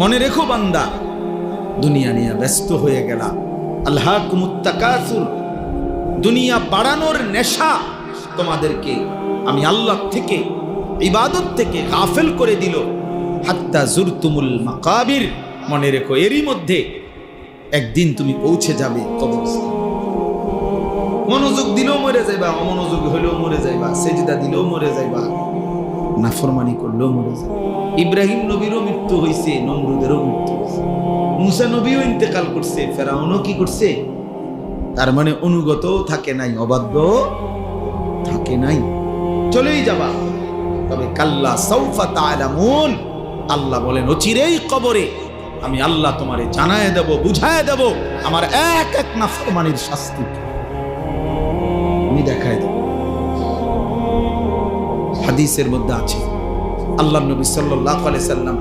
মনে রেখো বান্দা, দুনিয়া নিয়ে ব্যস্ত হয়ে গেলা। আল্লাহকুমুত তাকাসুর, দুনিয়া বাড়ানোর নেশা তোমাদেরকে আমি আল্লাহ থেকে, ইবাদত থেকে গাফেল করে দিল। হাত্তা জুরতুমুল মাকাবির, মনে রেখো এরই মধ্যে একদিন তুমি পৌঁছে যাবে কবরস্থান। মনোযোগ দিলেও মরে যাইবা, অমনোযোগ হইলেও মরে যাইবা, সেজদা দিলেও মরে যাইবা, নাফরমানি করলেও মরে যাইবা। ইব্রাহিম নবীরও মৃত্যু হয়েছে, নমরুদেরও মৃত্যু হয়েছে, মুসা নবীও ইন্তেকাল করছে, ফেরাউনও কি করছে। তার মানে অনুগত থাকে নাই, অবাধ্য থাকে নাই, চলেই যাবা। তবে কাল্লা সাউফা তা'লামুন, আল্লাহ বলেন অচিরেই কবরে আমি আল্লাহ তোমারে জানায় দেব, বুঝায় দেব আমার এক এক নাফরমানির শাস্তি আমি দেখায় দেব। হাদিসের মধ্যে আছে আল্লাহ নবী সাল্লাল্লাহু আলাইহি সাল্লাম